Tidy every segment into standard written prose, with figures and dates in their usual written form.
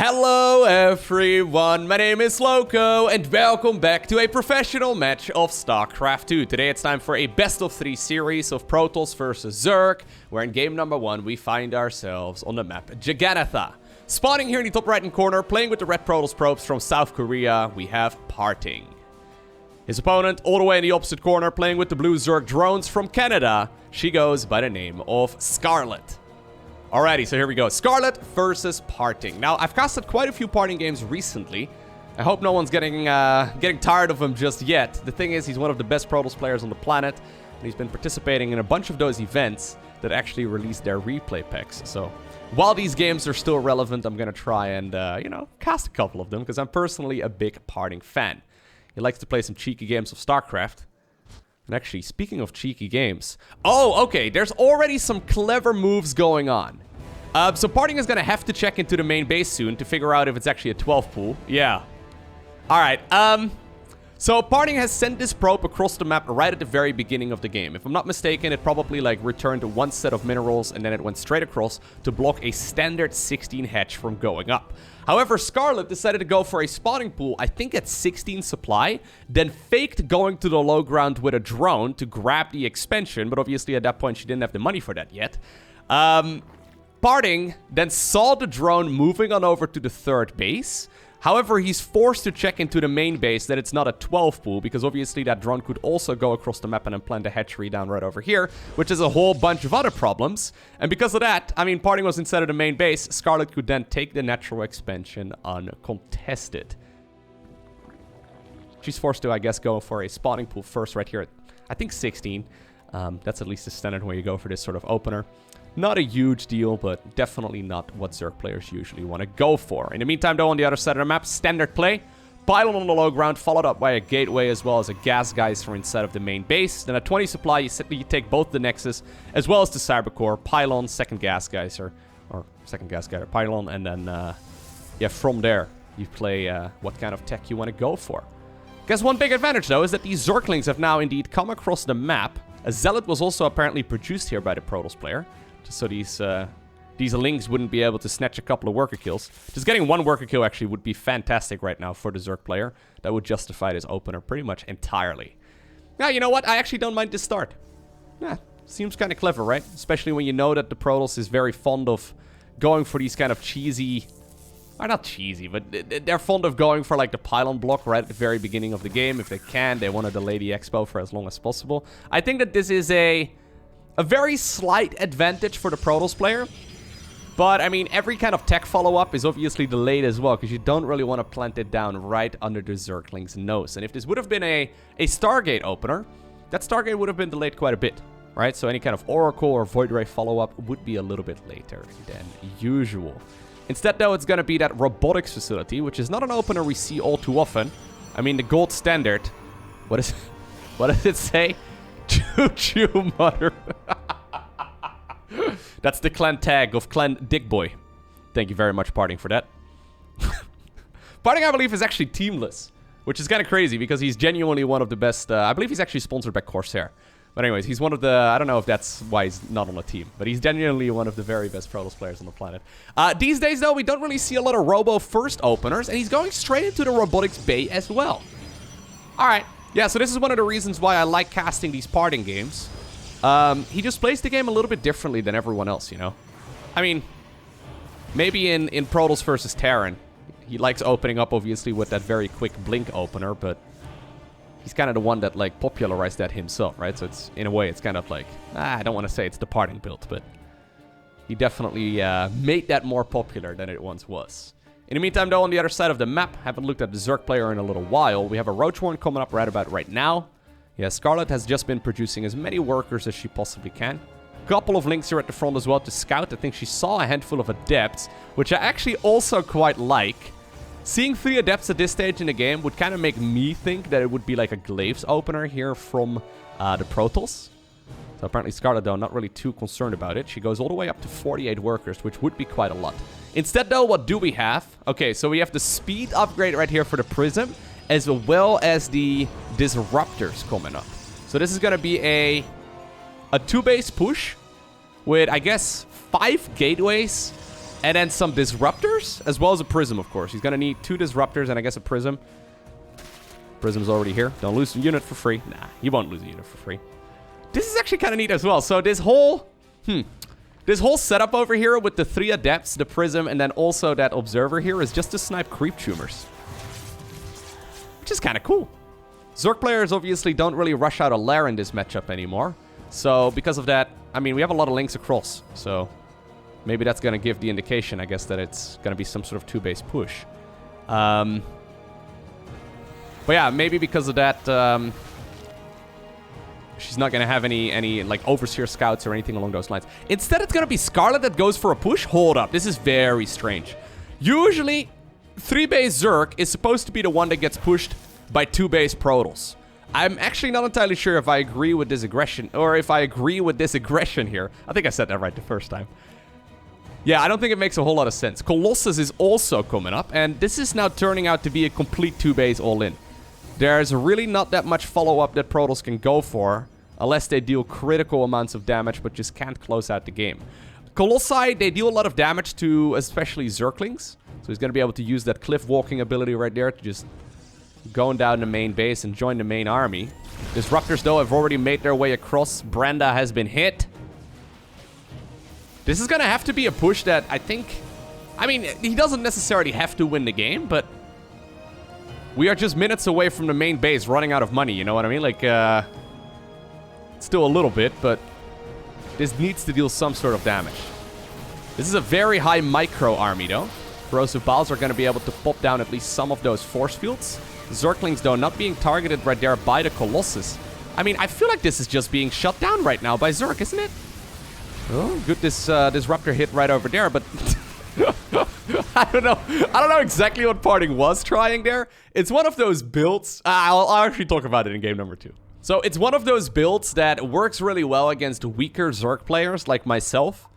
Hello everyone, my name is Lowko and welcome back to a professional match of StarCraft 2. Today it's time for a best of 3 series of Protoss versus Zerg, where in game number 1 we find ourselves on the map Jagannatha. Spawning here in the top right hand corner, playing with the red Protoss probes from South Korea, we have PartinG. His opponent, all the way in the opposite corner, playing with the blue Zerg drones from Canada, she goes by the name of Scarlett. Alrighty, so here we go. Scarlett versus PartinG. Now, I've casted quite a few PartinG games recently. I hope no one's getting tired of him just yet. The thing is, he's one of the best Protoss players on the planet. And he's been participating in a bunch of those events that actually released their replay packs. So, while these games are still relevant, I'm going to try and, cast a couple of them. Because I'm personally a big PartinG fan. He likes to play some cheeky games of StarCraft. And actually, speaking of cheeky games... Oh, okay, there's already some clever moves going on. So PartinG is going to have to check into the main base soon to figure out if it's actually a 12 pool. Yeah. Alright, so PartinG has sent this probe across the map right at the very beginning of the game. If I'm not mistaken, it probably returned one set of minerals and then it went straight across to block a standard 16 hatch from going up. However, Scarlett decided to go for a spawning pool, I think at 16 supply, then faked going to the low ground with a drone to grab the expansion, but obviously at that point she didn't have the money for that yet. PartinG then saw the drone moving on over to the third base. However, he's forced to check into the main base that it's not a 12 pool, because obviously that drone could also go across the map and then plant a hatchery down right over here, which is a whole bunch of other problems. And because of that, I mean, PartinG was inside of the main base. Scarlett could then take the natural expansion uncontested. She's forced to, I guess, go for a spawning pool first right here at, I think, 16. That's at least the standard where you go for this sort of opener. Not a huge deal, but definitely not what Zerg players usually want to go for. In the meantime, though, on the other side of the map, standard play. Pylon on the low ground, followed up by a gateway as well as a gas geyser inside of the main base. Then at 20 supply, you take both the Nexus as well as the Cybercore. Pylon, second gas geyser, pylon, and then, from there, you play what kind of tech you want to go for. Guess one big advantage, though, is that these Zerglings have now indeed come across the map. A Zealot was also apparently produced here by the Protoss player. So these Lings wouldn't be able to snatch a couple of worker kills. Just getting one worker kill actually would be fantastic right now for the Zerg player. That would justify this opener pretty much entirely. Now, you know what? I actually don't mind this start. Yeah, seems kind of clever, right? Especially when you know that the Protoss is very fond of going for these kind of cheesy... Or not cheesy, but they're fond of going for like the pylon block right at the very beginning of the game. If they can, they want to delay the expo for as long as possible. I think that this is a very slight advantage for the Protoss player. But, I mean, every kind of tech follow-up is obviously delayed as well, because you don't really want to plant it down right under the Zergling's nose. And if this would have been a Stargate opener, that Stargate would have been delayed quite a bit, right? So any kind of Oracle or Void Ray follow-up would be a little bit later than usual. Instead, though, it's going to be that robotics facility, which is not an opener we see all too often. I mean, the gold standard. What does it say? Choo-choo, mother. That's the clan tag of Clan Dickboy. Thank you very much, PartinG, for that. PartinG, I believe, is actually teamless, which is kind of crazy because he's genuinely one of the best. I believe he's actually sponsored by Corsair. But anyways, he's one of the... I don't know if that's why he's not on a team, but he's genuinely one of the very best Protoss players on the planet. These days, though, we don't really see a lot of Robo first openers, and he's going straight into the robotics bay as well. All right. Yeah, so this is one of the reasons why I like casting these PartinG games. He just plays the game a little bit differently than everyone else, you know? I mean, maybe in Protoss versus Terran, he likes opening up, obviously, with that very quick blink opener, but he's kind of the one that, like, popularized that himself, right? So it's, in a way, it's kind of like, I don't want to say it's the PartinG build, but he definitely made that more popular than it once was. In the meantime, though, on the other side of the map, haven't looked at the Zerg player in a little while. We have a Roachhorn coming up right about right now. Yeah, Scarlett has just been producing as many workers as she possibly can. Couple of Links here at the front as well to scout. I think she saw a handful of Adepts, which I actually also quite like. Seeing 3 Adepts at this stage in the game would kind of make me think that it would be like a Glaives opener here from the Protoss. So apparently Scarlett, though, not really too concerned about it. She goes all the way up to 48 workers, which would be quite a lot. Instead, though, what do we have? Okay, so we have the speed upgrade right here for the Prism, as well as the Disruptors coming up. So this is going to be a 2-base push with, I guess, 5 gateways And then some disruptors, as well as a prism, of course. He's going to need 2 disruptors and I guess a prism. Prism's already here. Don't lose a unit for free. Nah, he won't lose a unit for free. This is actually kind of neat as well. So this whole... This whole setup over here with the 3 adepts, the prism, and then also that observer here is just to snipe creep tumors. Which is kind of cool. Zerg players obviously don't really rush out a lair in this matchup anymore. So because of that, I mean, we have a lot of links across. So maybe that's going to give the indication, I guess, that it's going to be some sort of 2-base push. But yeah, maybe because of that... she's not going to have any like, overseer scouts or anything along those lines. Instead, it's going to be Scarlett that goes for a push. Hold up. This is very strange. Usually, 3-base Zerg is supposed to be the one that gets pushed by 2-base Protoss. I'm actually not entirely sure if I agree with this aggression, or if I agree with this aggression here. I think I said that right the first time. Yeah, I don't think it makes a whole lot of sense. Colossus is also coming up, and this is now turning out to be a complete 2-base all-in. There's really not that much follow-up that Protoss can go for, unless they deal critical amounts of damage, but just can't close out the game. Colossi, they deal a lot of damage to especially Zerglings, so he's going to be able to use that cliff walking ability right there to just go down the main base and join the main army. Disruptors, though, have already made their way across. Branda has been hit. This is going to have to be a push that I think... I mean, he doesn't necessarily have to win the game, but... we are just minutes away from the main base running out of money, you know what I mean? Like, still a little bit, but this needs to deal some sort of damage. This is a very high micro army, though. Corrosive Bowls are going to be able to pop down at least some of those force fields. Zerglings, though, not being targeted right there by the Colossus. I mean, I feel like this is just being shut down right now by Zerg, isn't it? Oh, good, this disruptor hit right over there, but... I don't know exactly what PartinG was trying there. It's one of those builds... I'll actually talk about it in game number 2. So it's one of those builds that works really well against weaker Zerg players like myself.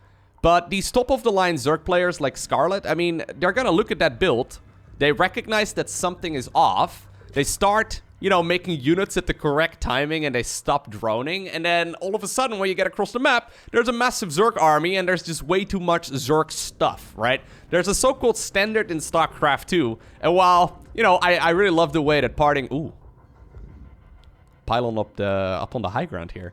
But these top-of-the-line Zerg players like Scarlett, I mean, they're gonna look at that build. They recognize that something is off. They start, you know, making units at the correct timing and they stop droning. And then all of a sudden, when you get across the map, there's a massive Zerg army and there's just way too much Zerg stuff, right? There's a so-called standard in StarCraft 2. And while, you know, I really love the way that PartinG... Ooh. Pylon up on the high ground here.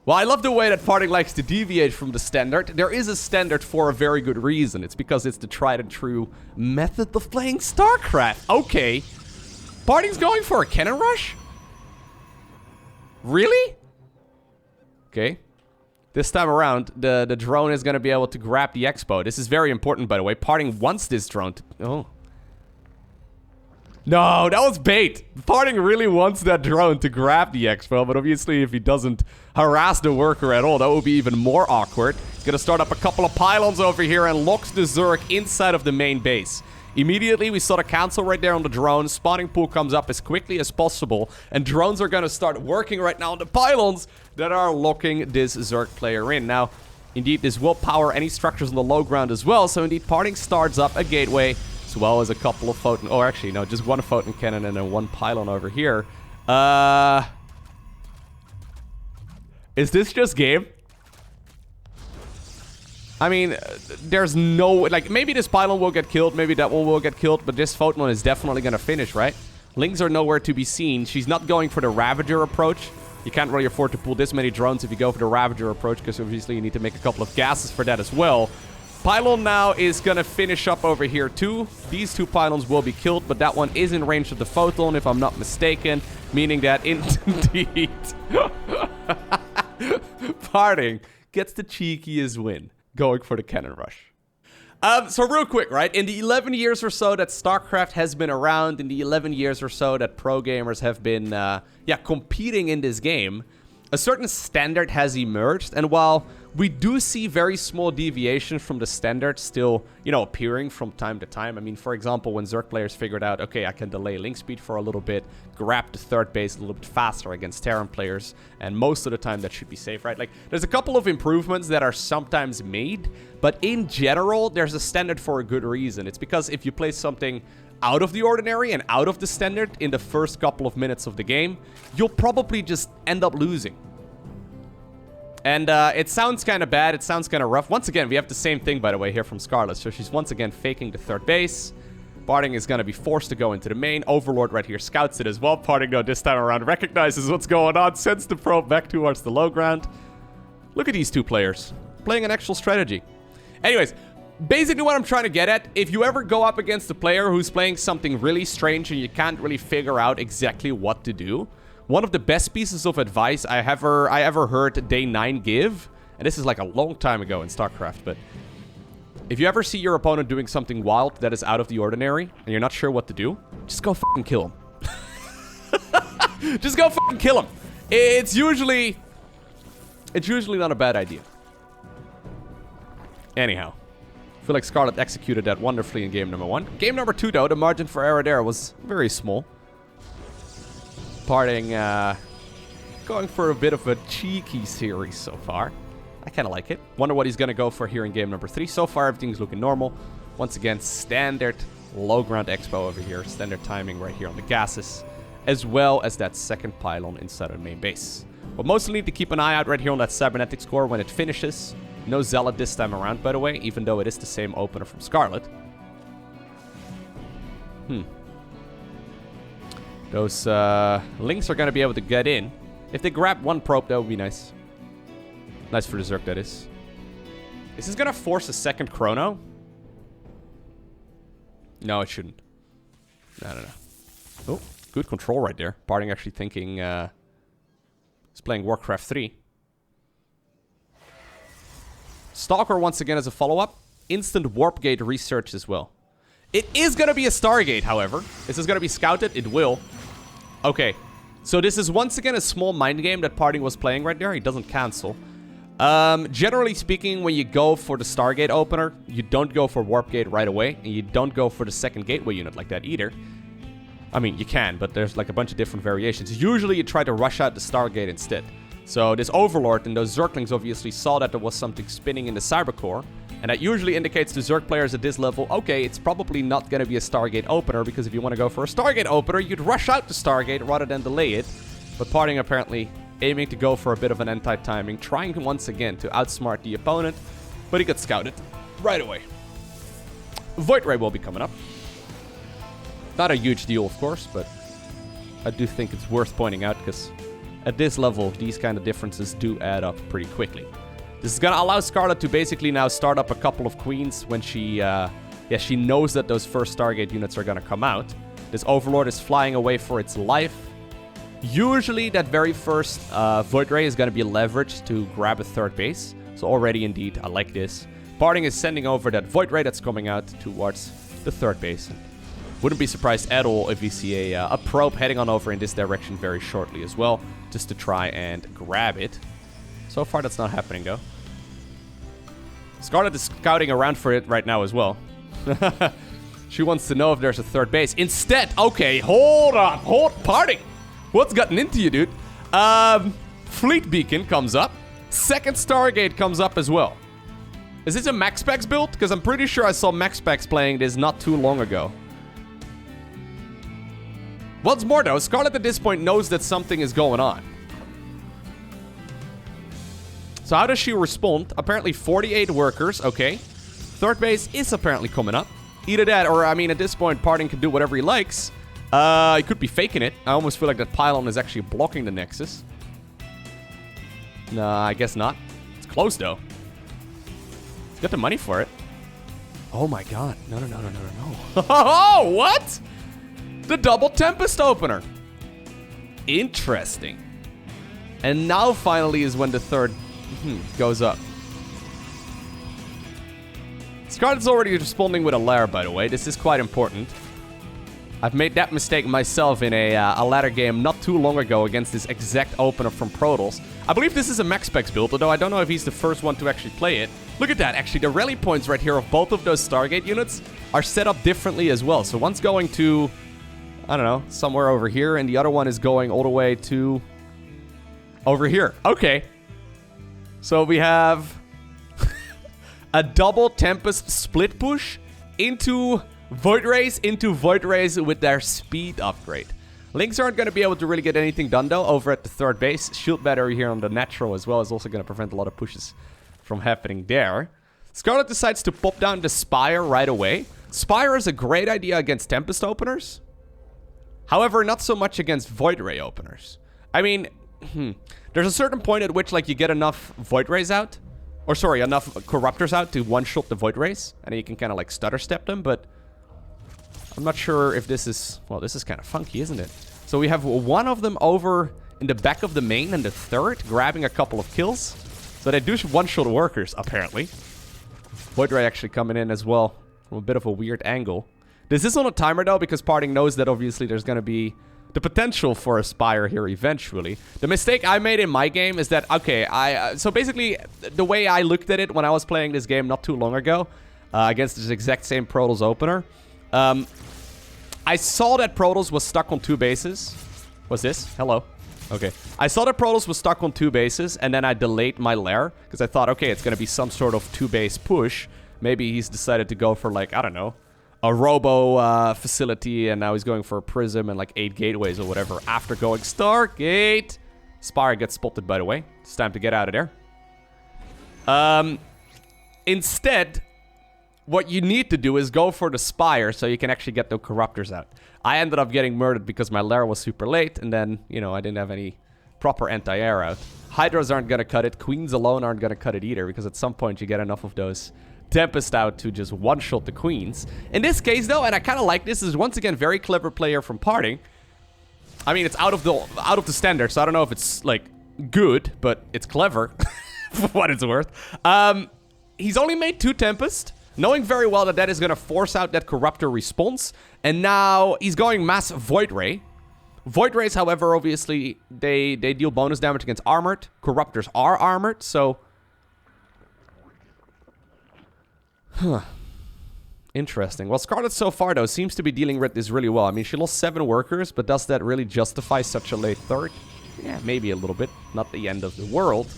Well, I love the way that PartinG likes to deviate from the standard. There is a standard for a very good reason. It's because it's the tried and true method of playing StarCraft. Okay. PartinG's going for a cannon rush? Really? Okay. This time around, the drone is going to be able to grab the expo. This is very important, by the way. PartinG wants this drone to... Oh. No, that was bait. PartinG really wants that drone to grab the expo, but obviously if he doesn't harass the worker at all, that would be even more awkward. He's going to start up a couple of pylons over here and locks the Zerg inside of the main base. Immediately, we saw the cancel right there on the drone. Spawning pool comes up as quickly as possible, and drones are going to start working right now on the pylons that are locking this Zerg player in. Now, indeed, this will power any structures on the low ground as well, so indeed, PartinG starts up a gateway, as well as a couple of photon... Oh, actually, no, just one photon cannon and then one pylon over here. Is this just game? I mean, there's no... Like, maybe this pylon will get killed, maybe that one will get killed, but this photon is definitely going to finish, right? Lings are nowhere to be seen. She's not going for the Ravager approach. You can't really afford to pull this many drones if you go for the Ravager approach, because obviously you need to make a couple of gases for that as well. Pylon now is going to finish up over here too. These two pylons will be killed, but that one is in range of the photon, if I'm not mistaken. Meaning that indeed... PartinG gets the cheekiest win, going for the cannon rush. So real quick, right? In the 11 years or so that StarCraft has been around, in the 11 years or so that pro gamers have been, competing in this game, a certain standard has emerged. And while we do see very small deviations from the standard still, you know, appearing from time to time. I mean, for example, when Zerg players figured out, okay, I can delay link speed for a little bit, grab the third base a little bit faster against Terran players, and most of the time that should be safe, right? Like, there's a couple of improvements that are sometimes made, but in general, there's a standard for a good reason. It's because if you play something out of the ordinary and out of the standard in the first couple of minutes of the game, you'll probably just end up losing. And it sounds kind of bad. It sounds kind of rough. Once again, we have the same thing, by the way, here from Scarlett. So she's once again faking the third base. PartinG is going to be forced to go into the main. Overlord right here scouts it as well. PartinG, though, this time around recognizes what's going on. Sends the probe back towards the low ground. Look at these two players playing an actual strategy. Anyways, basically what I'm trying to get at, if you ever go up against a player who's playing something really strange and you can't really figure out exactly what to do, one of the best pieces of advice I ever heard Day 9 give, and this is like a long time ago in StarCraft, but if you ever see your opponent doing something wild that is out of the ordinary and you're not sure what to do, just go fucking kill him. Just go fucking kill him. It's usually not a bad idea. Anyhow, I feel like Scarlett executed that wonderfully in game number 1. Game number 2, though, the margin for error there was very small. PartinG going for a bit of a cheeky series so far. I kind of like it. Wonder what he's going to go for here in game number 3. So far, everything's looking normal. Once again, standard low ground expo over here. Standard timing right here on the gases. As well as that second pylon inside of the main base. But mostly need to keep an eye out right here on that cybernetics core when it finishes. No Zealot this time around, by the way, even though it is the same opener from Scarlett. Those links are going to be able to get in. If they grab one probe, that would be nice. Nice for the Zerg, that is. Is this going to force a second chrono? No, it shouldn't. No. Oh, good control right there. PartinG actually thinking he's playing Warcraft 3. Stalker once again as a follow-up. Instant warp gate research as well. It is going to be a Stargate, however. This is going to be scouted. It will. Okay. So this is once again a small mind game that PartinG was playing right there. He doesn't cancel. Generally speaking, when you go for the Stargate opener, you don't go for warp gate right away. And you don't go for the second gateway unit like that either. I mean, you can, but there's like a bunch of different variations. Usually you try to rush out the Stargate instead. So this Overlord and those Zerglings obviously saw that there was something spinning in the Cybercore. And that usually indicates to Zerg players at this level, okay, it's probably not going to be a Stargate opener, because if you want to go for a Stargate opener, you'd rush out the Stargate rather than delay it. But PartinG apparently aiming to go for a bit of an anti-timing, trying once again to outsmart the opponent, but he got scouted right away. Void Ray will be coming up. Not a huge deal, of course, but I do think it's worth pointing out, because at this level, these kind of differences do add up pretty quickly. This is going to allow Scarlett to basically now start up a couple of queens when she knows that those first Stargate units are going to come out. This Overlord is flying away for its life. Usually, that very first Void Ray is going to be leveraged to grab a third base. So already, indeed, I like this. PartinG is sending over that Void Ray that's coming out towards the third base. Wouldn't be surprised at all if we see a probe heading on over in this direction very shortly as well, just to try and grab it. So far, that's not happening, though. Scarlett is scouting around for it right now as well. She wants to know if there's a third base. Instead, okay, hold on. PartinG! What's gotten into you, dude? Fleet Beacon comes up. Second Stargate comes up as well. Is this a Max Specs build? Because I'm pretty sure I saw Max Specs playing this not too long ago. What's more, though, Scarlett at this point knows that something is going on. So how does she respond? Apparently 48 workers, okay. Third base is apparently coming up. Either that, or I mean, at this point, PartinG can do whatever he likes. He could be faking it. I almost feel like that pylon is actually blocking the Nexus. No, I guess not. It's close, though. He's got the money for it. Oh my god. No. Oh, what? The double Tempest opener. Interesting. And now finally is when the third goes up. Scarlett's already responding with a lair, by the way. This is quite important. I've made that mistake myself in a ladder game not too long ago against this exact opener from Protoss. I believe this is a Max Specs build, although I don't know if he's the first one to actually play it. Look at that, actually, the rally points right here of both of those Stargate units are set up differently as well. So one's going to, I don't know, somewhere over here, and the other one is going all the way to over here. Okay. So we have a double Tempest split push into Void Rays with their speed upgrade. Lynx aren't going to be able to really get anything done, though, over at the third base. Shield battery here on the natural as well is also going to prevent a lot of pushes from happening there. Scarlett decides to pop down the Spire right away. Spire is a great idea against Tempest openers. However, not so much against Void Ray openers. I mean, there's a certain point at which, like, you get enough Void Rays out. Or, sorry, enough Corruptors out to one-shot the Void Rays. And then you can kind of, like, stutter step them, but I'm not sure if this is... Well, this is kind of funky, isn't it? So we have one of them over in the back of the main and the third, grabbing a couple of kills. So they do one-shot workers, apparently. Void Ray actually coming in as well from a bit of a weird angle. This is on a timer, though, because PartinG knows that obviously there's going to be the potential for a Spire here eventually. The mistake I made in my game is that, okay, so basically, the way I looked at it when I was playing this game not too long ago, against this exact same Protoss opener, I saw that Protoss was stuck on 2 bases. What's this? Hello. Okay. I saw that Protoss was stuck on 2 bases, and then I delayed my lair, because I thought, okay, it's going to be some sort of 2-base push. Maybe he's decided to go for, like, I don't know, a robo facility, and now he's going for a prism and, like, 8 gateways or whatever. After going Stargate. Spire gets spotted, by the way. It's time to get out of there. Instead, what you need to do is go for the Spire so you can actually get the Corruptors out. I ended up getting murdered because my lair was super late, and then, you know, I didn't have any proper anti-air out. Hydras aren't going to cut it. Queens alone aren't going to cut it either, because at some point you get enough of those Tempest out to just one-shot the Queens. In this case, though, and I kind of like this, is once again very clever player from PartinG. I mean, it's out of the standard, so I don't know if it's, like, good, but it's clever, for what it's worth. He's only made 2 Tempest, knowing very well that that is going to force out that Corruptor response. And now he's going mass Void Ray. Void Rays, however, obviously, they deal bonus damage against armored. Corruptors are armored, so... Huh. Interesting. Well, Scarlett so far, though, seems to be dealing with this really well. I mean, she lost 7 workers, but does that really justify such a late third? Yeah, maybe a little bit. Not the end of the world.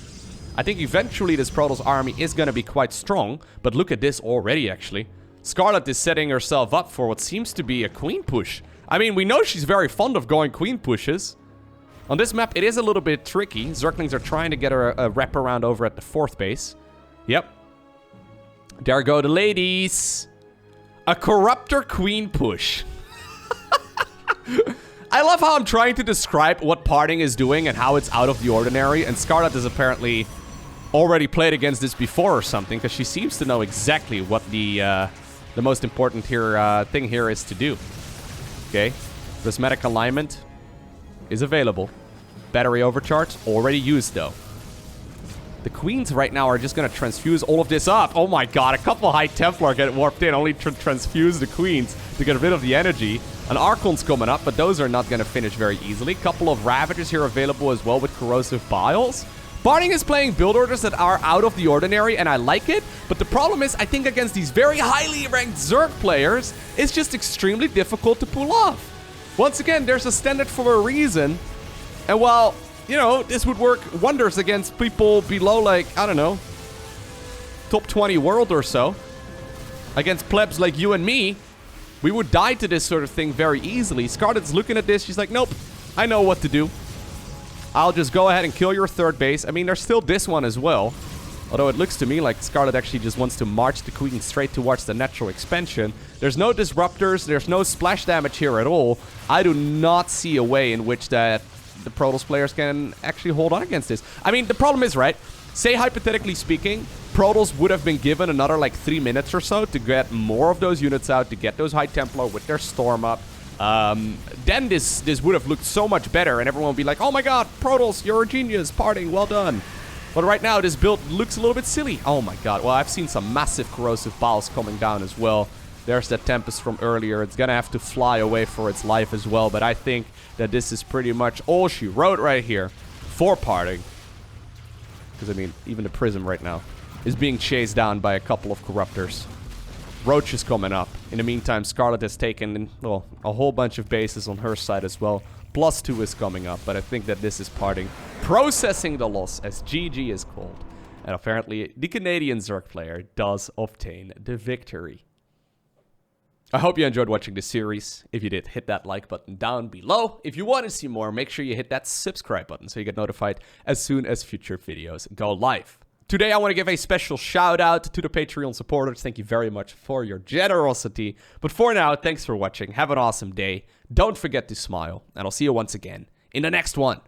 I think eventually this Protoss army is going to be quite strong, but look at this already, actually. Scarlett is setting herself up for what seems to be a queen push. I mean, we know she's very fond of going queen pushes. On this map, it is a little bit tricky. Zerglings are trying to get her a wraparound over at the 4th base. Yep. There go the ladies. A Corruptor queen push. I love how I'm trying to describe what PartinG is doing and how it's out of the ordinary, and Scarlett is apparently already played against this before or something, because she seems to know exactly what the most important thing here is to do. Okay, prismatic alignment is available. Battery overcharge already used, though. The Queens right now are just going to transfuse all of this up. Oh my god, a couple High Templar get warped in, only to transfuse the Queens to get rid of the energy. An Archon's coming up, but those are not going to finish very easily. Couple of Ravagers here available as well with Corrosive Biles. PartinG is playing build orders that are out of the ordinary, and I like it. But the problem is, I think against these very highly ranked Zerg players, it's just extremely difficult to pull off. Once again, there's a standard for a reason. And while, you know, this would work wonders against people below, like, I don't know, top 20 world or so. Against plebs like you and me, we would die to this sort of thing very easily. Scarlett's looking at this. She's like, nope, I know what to do. I'll just go ahead and kill your 3rd base. I mean, there's still this one as well. Although it looks to me like Scarlett actually just wants to march the Queen straight towards the natural expansion. There's no disruptors. There's no splash damage here at all. I do not see a way in which that the Protoss players can actually hold on against this. I mean, the problem is, right? Say, hypothetically speaking, Protoss would have been given another, like, 3 minutes or so to get more of those units out, to get those High Templar with their Storm up. Then this would have looked so much better, and everyone would be like, oh my god, Protoss, you're a genius, PartinG, well done. But right now, this build looks a little bit silly. Oh my god, well, I've seen some massive Corrosive Biles coming down as well. There's that Tempest from earlier. It's gonna have to fly away for its life as well, but I think that this is pretty much all she wrote right here for PartinG. Because, I mean, even the Prism right now is being chased down by a couple of Corruptors. Roach is coming up. In the meantime, Scarlett has taken, well, a whole bunch of bases on her side as well. +2 is coming up, but I think that this is PartinG processing the loss as GG is called. And apparently, the Canadian Zerg player does obtain the victory. I hope you enjoyed watching this series. If you did, hit that like button down below. If you want to see more, make sure you hit that subscribe button so you get notified as soon as future videos go live. Today, I want to give a special shout out to the Patreon supporters. Thank you very much for your generosity. But for now, thanks for watching. Have an awesome day. Don't forget to smile, and I'll see you once again in the next one.